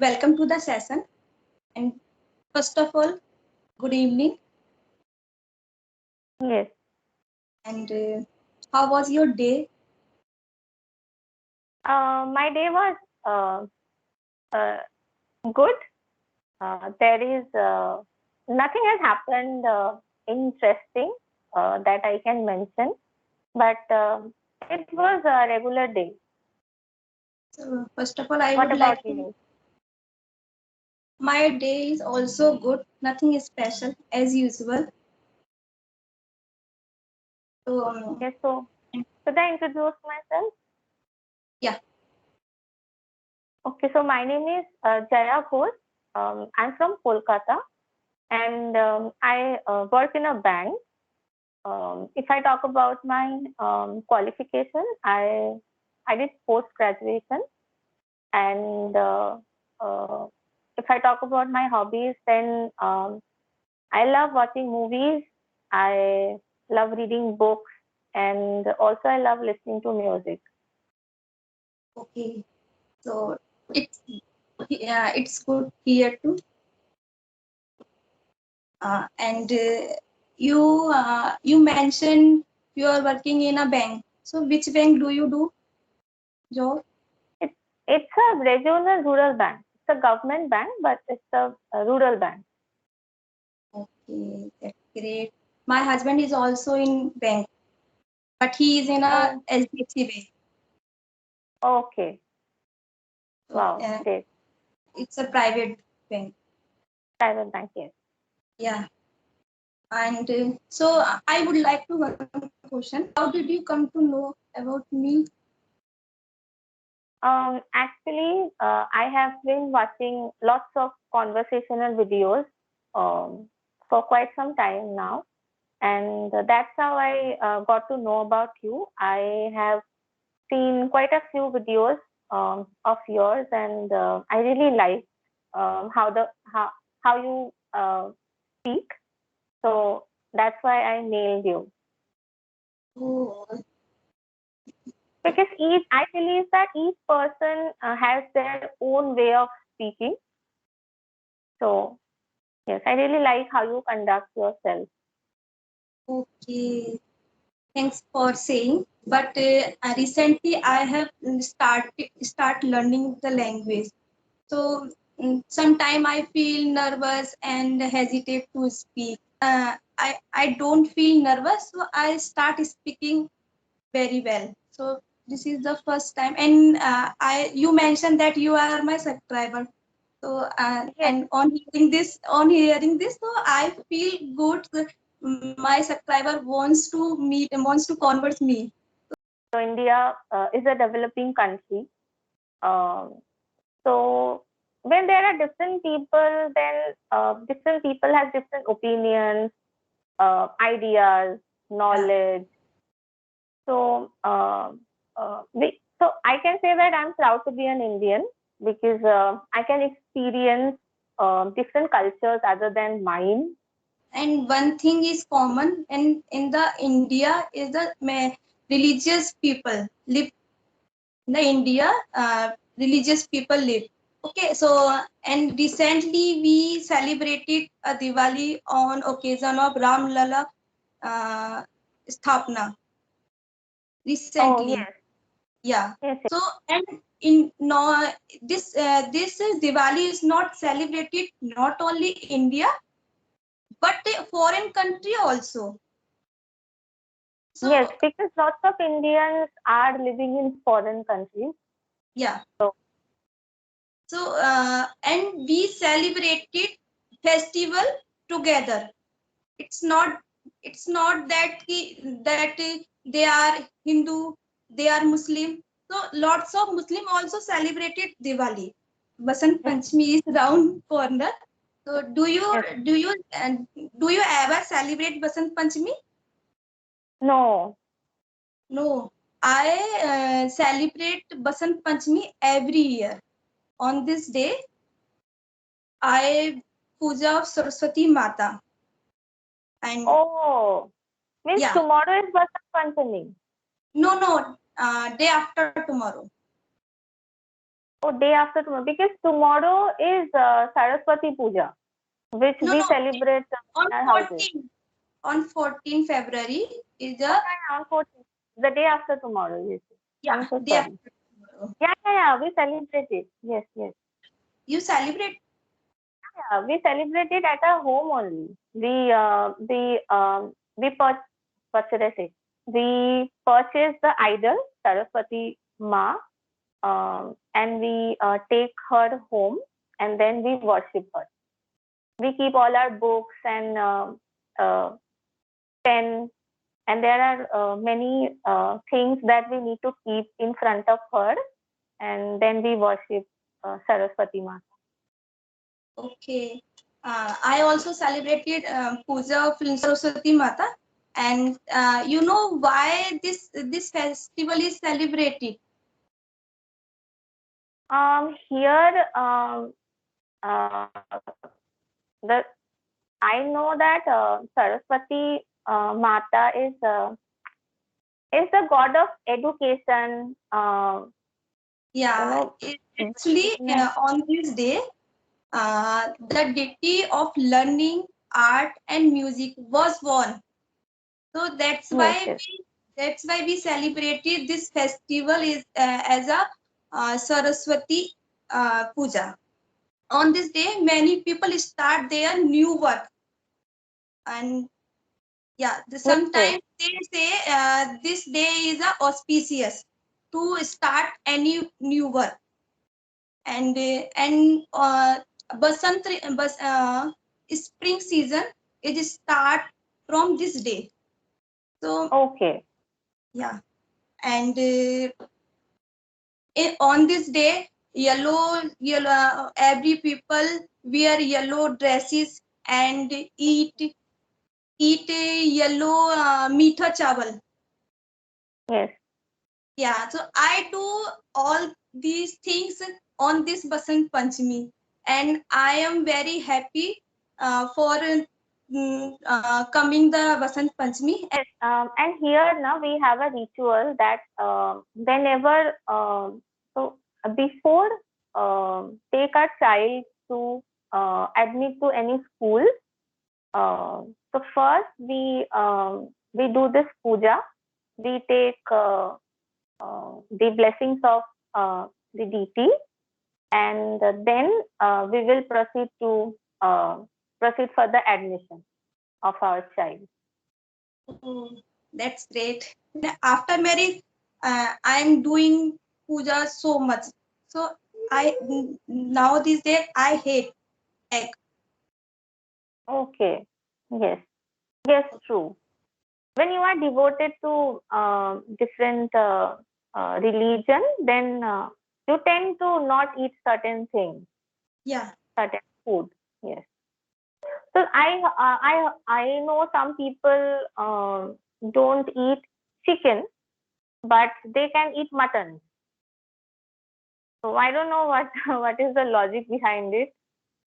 welcome to the session. And first of all, good evening. Yes. And how was your day? My day was uh, good. There is nothing has happened interesting that I can mention, but it was a regular day. So, first of all, I What would about like to. you? My day is also good. Nothing is special as usual. So, Yes. So should I introduce myself? yeah. Okay. So my name is Jaya Ghosh. I'm from Kolkata, and I work in a bank. If I talk about my qualification, I did post graduation, and uh, if I talk about my hobbies, then I love watching movies. I love reading books, and also I love listening to music. Okay. So it's it's good here too. And you mentioned you are working in a bank. So which bank do you do job? It's it's a regional rural bank. It's a government bank, but it's a rural bank. Okay, that's great. My husband is also in bank, but he is in a Oh, SBC bank. okay. So Wow, great. it's a private bank. Private bank, yes. Yeah. And so I would like to one question. How did you come to know about me? I have been watching lots of conversational videos for quite some time now, and that's how I got to know about you. I have seen quite a few videos of yours, and I really like how you speak. So that's why I nailed you Oh, because each I believe that each person has their own way of speaking. So yes, I really like how you conduct yourself. okay. Thanks for saying. But recently I have start learning the language. So sometime I feel nervous and hesitate to speak. I don't feel nervous, so I start speaking very well. So this is the first time, and I you mentioned that you are my subscriber. So Yes, and on hearing this, so I feel good. My subscriber wants to convert me. so India is a developing country. Um, so when there are different people, then different people have different opinions, ideas, Yeah. knowledge. So I can say that I'm proud to be an Indian because I can experience different cultures other than mine. And one thing is common, and in the India is the religious people live in the India. Religious people live. Okay, so and recently we celebrated a Diwali on occasion of Ram Lala uh, Sthapna. Oh Recently, yes, yeah. yes, yes. So and in no this Diwali is not celebrated not only India but a foreign country also. Yes, So because lots of Indians are living in foreign countries. yeah. So So and we celebrated festival together. It's not that they are Hindu, they are Muslim. So lots of Muslim also celebrated Diwali. Basant yes, Panchami is round corner. So yes. do you ever celebrate Basant Panchami? No. No, I celebrate Basant Panchami every year. On this day, I puja of Saraswati Mata, and Oh, means yeah, tomorrow is Vasant Panchami. no, day after tomorrow. Oh, day after tomorrow, because tomorrow is Saraswati Puja, which No, we no, celebrate on in our houses. 14 February is Oh, the, yeah, on 14th, the day after tomorrow. Yes, yes. yeah, I'm so day sorry. after tomorrow. Yeah. We celebrate it. Yes, yes. You celebrate? Yeah, we celebrate it at our home only. What should I say? We purchase the idol Saraswati Ma, and we take her home, and then we worship her. We keep all our books and uh, pen, and there are many things that we need to keep in front of her, and then we worship Saraswati Ma. Okay. I also celebrated Puja of Saraswati Mata, and you know why this festival is celebrated? Here, the I know that Saraswati Mata is the god of education. You Yeah, know, actually, on this day, the deity of learning, art, and music was born. So yes, yes, that's why we celebrated this festival is as a Saraswati Puja. On this day, many people start their new work, and yeah, yes, yes. sometimes they say this day is auspicious to start any new work, and basant spring season is start from this day. So Okay. yeah, and on this day, yellow every people wear yellow dresses and eat yellow meetha chawal. Yes. Yeah, so I do all these things on this Basant Panchami, and I am very happy for coming the Basant Panchami. Yes. And here now we have a ritual that whenever before take a child to admit to any school, so first we do this puja. We take the blessings of the deity, and then we will uh, proceed for the admission of our child. Oh, that's great. After marriage, I am doing puja so much. So I now these days I hate egg. Okay. Yes. Yes. True. When you are devoted to different religion, then you tend to not eat certain things, Yeah. certain food. Yes. So I know some people don't eat chicken, but they can eat mutton. So I don't know what what is the logic behind it,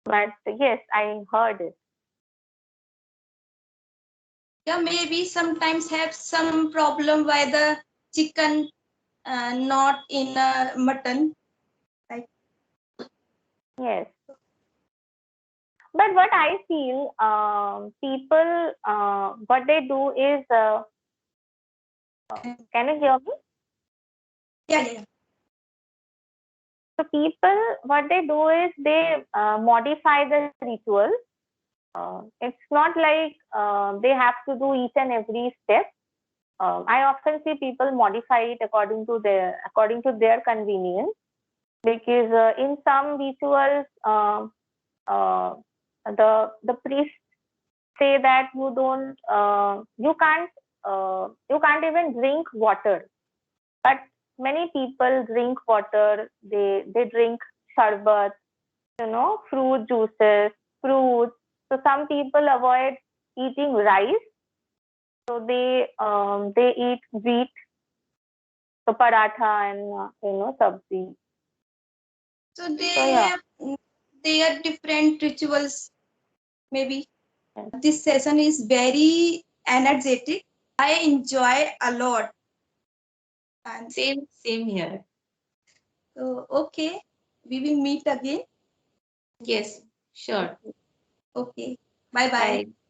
but yes, I heard it. Yeah, maybe sometimes have some problem why the chicken not in mutton. Like Yes, but what I feel, people what they do is, can you hear me? yeah. So people, what they do is they modify the ritual. It's not like they have to do each and every step. I often see people modify it according to their convenience, because in some rituals, uh, the priest say that you can't even drink water, but many people drink water. They drink sharbat, fruit juices, fruits. So some people avoid eating rice, so they eat wheat, so paratha and sabzi. So So yeah, they are different rituals. Maybe yes. this session is very energetic. I enjoy a lot. And Same here. so okay. we will meet again. Yes, sure. Okay. Bye bye. Bye.